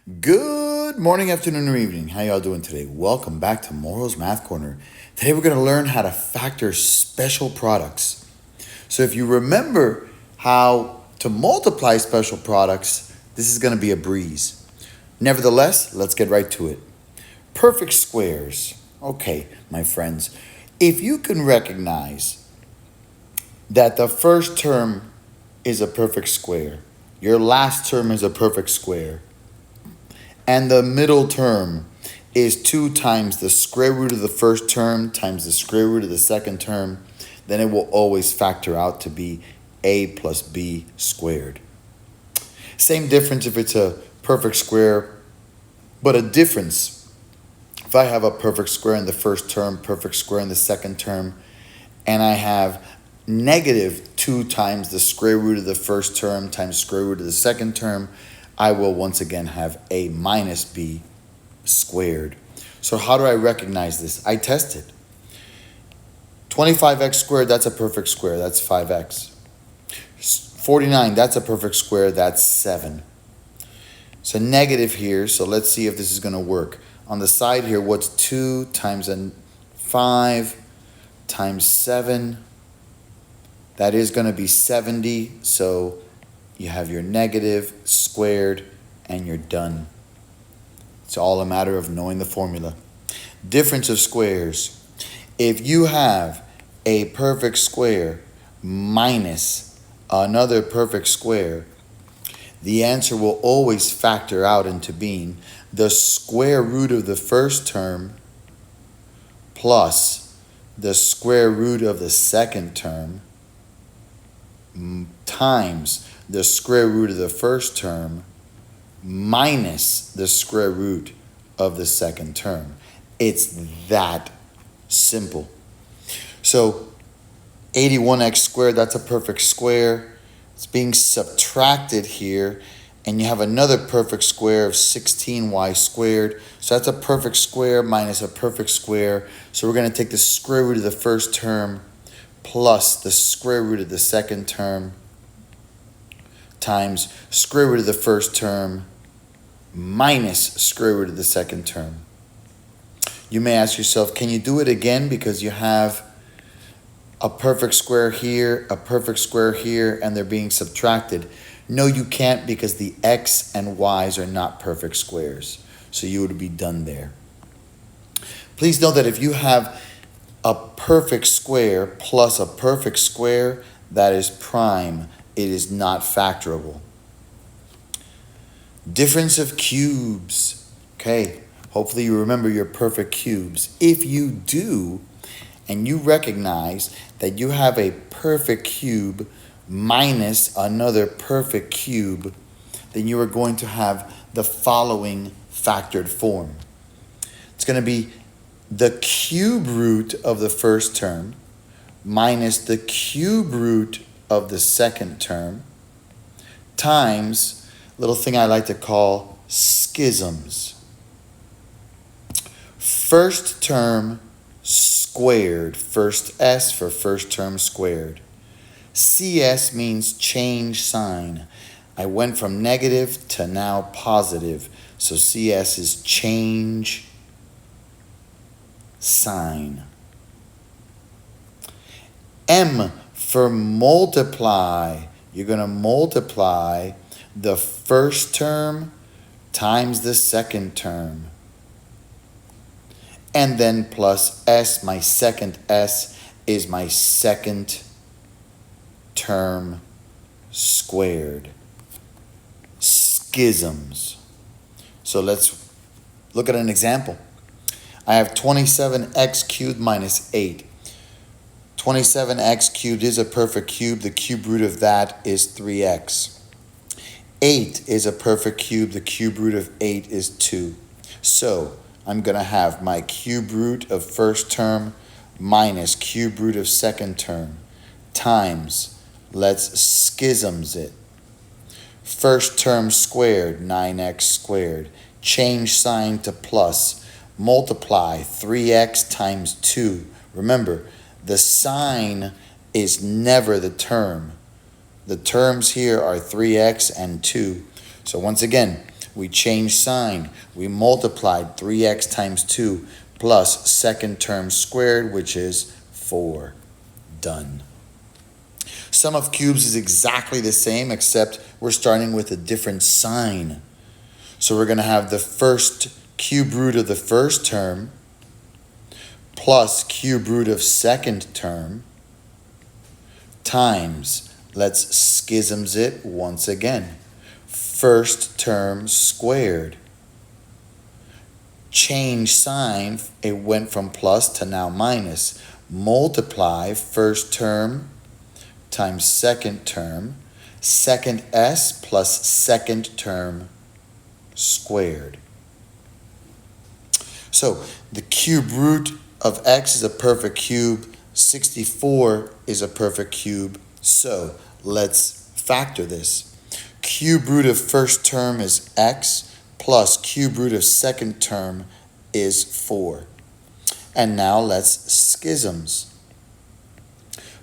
Good morning, afternoon, or evening. How y'all doing today? Welcome back to Morrow's Math Corner. Today we're going to learn how to factor special products. So if you remember how to multiply special products, this is going to be a breeze. Nevertheless, let's get right to it. Perfect squares. Okay, my friends, if you can recognize that the first term is a perfect square, your last term is a perfect square, and the middle term is 2 times the square root of the first term times the square root of the second term, then it will always factor out to be a plus b squared. Same difference if it's a perfect square, but a difference. If I have a perfect square in the first term, perfect square in the second term, and I have negative 2 times the square root of the first term times square root of the second term, I will once again have a minus b squared. So how do I recognize this? I tested. 25x squared, that's a perfect square, that's 5x. 49, that's a perfect square, that's 7. So negative here, so let's see if this is going to work. On the side here, what's 2 times 5 times 7? That is going to be 70, so you have your negative squared, and you're done. It's all a matter of knowing the formula. Difference of squares. If you have a perfect square minus another perfect square, the answer will always factor out into being the square root of the first term plus the square root of the second term times the square root of the first term minus the square root of the second term. It's that simple. So 81x squared, that's a perfect square. It's being subtracted here, and you have another perfect square of 16y squared. So that's a perfect square minus a perfect square. So we're going to take the square root of the first term plus the square root of the second term times square root of the first term minus square root of the second term. You may ask yourself, can you do it again because you have a perfect square here, a perfect square here, and they're being subtracted? No, you can't, because the x and y's are not perfect squares. So you would be done there. Please note that if you have a perfect square plus a perfect square, that is prime. It is not factorable. Difference of cubes. Okay, hopefully you remember your perfect cubes. If you do, and you recognize that you have a perfect cube minus another perfect cube, then you are going to have the following factored form. It's going to be the cube root of the first term minus the cube root of the second term times a little thing I like to call schisms. First term squared, first S for first term squared. CS means change sign. I went from negative to now positive, so CS is change sign. M for multiply. You're going to multiply the first term times the second term. And then plus S, my second S is my second term squared. Schisms. So let's look at an example. I have 27x cubed minus 8. 27x cubed is a perfect cube. The cube root of that is 3x. 8 is a perfect cube. The cube root of 8 is 2. So I'm going to have my cube root of first term minus cube root of second term times, let's schisms it. First term squared, 9x squared. Change sign to plus. Multiply 3x times 2. Remember, the sign is never the term. The terms here are 3x and 2. So once again, We changed sign. We multiplied 3x times 2 plus second term squared, which is 4. Done. Sum of cubes is exactly the same, except we're starting with a different sign. So we're going to have the first cube root of the first term plus cube root of second term times, let's schisms it once again, first term squared. Change sign, it went from plus to now minus. Multiply first term times second term, second s plus second term squared. So the cube root of x is a perfect cube, 64 is a perfect cube, so let's factor this. Cube root of first term is x plus cube root of second term is 4. And now let's schisms.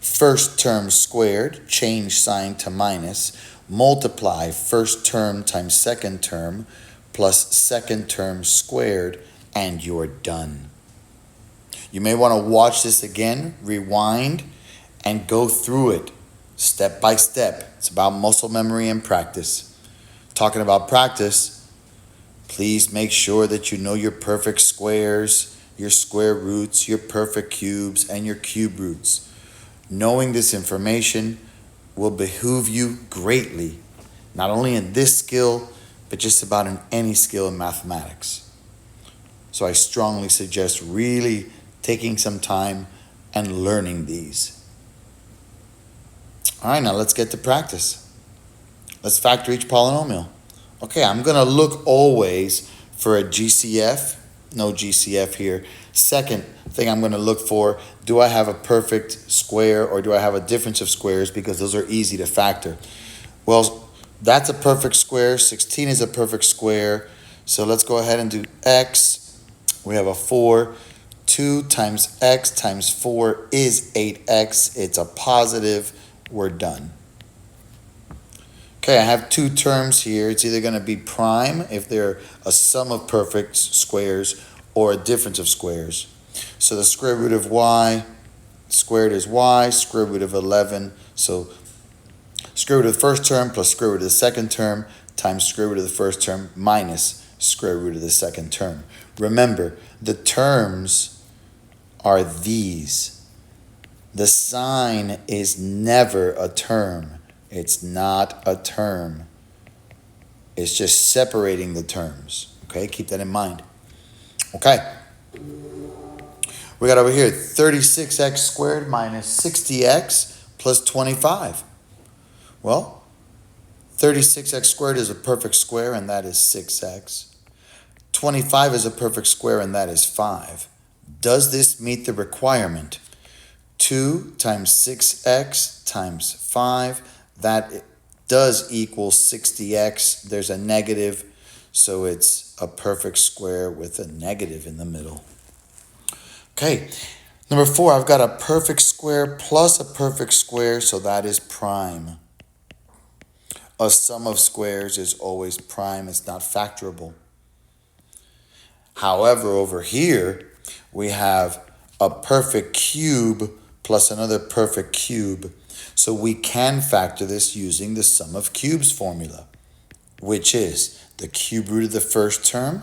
First term squared, change sign to minus, multiply first term times second term plus second term squared, and you're done. You may want to watch this again, rewind, and go through it step by step. It's about muscle memory and practice. Talking about practice, please make sure that you know your perfect squares, your square roots, your perfect cubes, and your cube roots. Knowing this information will behoove you greatly, not only in this skill, but just about in any skill in mathematics. So I strongly suggest really taking some time and learning these. All right, now let's get to practice. Let's factor each polynomial. Okay, I'm going to look always for a GCF. No GCF here. Second thing I'm going to look for, do I have a perfect square or do I have a difference of squares, because those are easy to factor. Well, that's a perfect square. 16 is a perfect square. So let's go ahead and do x. We have a 4. 2 times x times 4 is 8x. It's a positive. We're done. Okay, I have two terms here. It's either going to be prime if they're a sum of perfect squares or a difference of squares. So the square root of y squared is y, square root of 11. So square root of the first term plus square root of the second term times square root of the first term minus square root of the second term. Remember, the terms are these. The sign is never a term. It's not a term. It's just separating the terms. Okay, keep that in mind. Okay. We got over here 36x squared minus 60x plus 25. Well, 36x squared is a perfect square, and that is 6x. 25 is a perfect square, and that is 5. Does this meet the requirement? 2 times 6x times 5, that does equal 60x. There's a negative, so it's a perfect square with a negative in the middle. Okay, number 4, I've got a perfect square plus a perfect square, so that is prime. A sum of squares is always prime. It's not factorable. However, over here, we have a perfect cube plus another perfect cube. So we can factor this using the sum of cubes formula, which is the cube root of the first term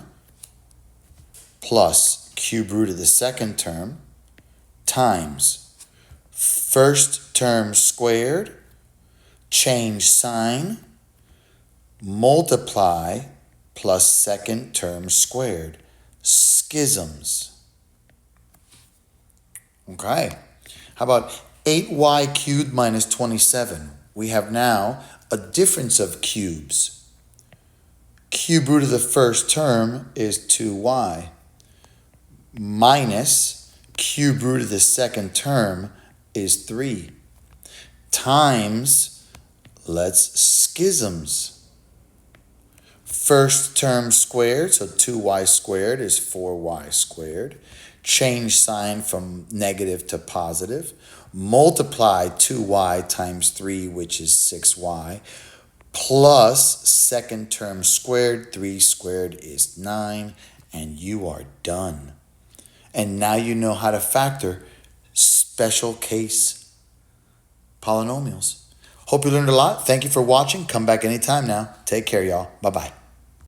plus cube root of the second term times first term squared, change sign, multiply plus second term squared, schisms. Okay, how about 8y cubed minus 27? We have now a difference of cubes. Cube root of the first term is 2y minus cube root of the second term is 3 times, let's schisms. First term squared, so 2y squared is 4y squared. Change sign from negative to positive. Multiply 2y times 3, which is 6y, plus second term squared. 3 squared is 9, and you are done. And now you know how to factor special case polynomials. Hope you learned a lot. Thank you for watching. Come back anytime now. Take care, y'all. Bye-bye.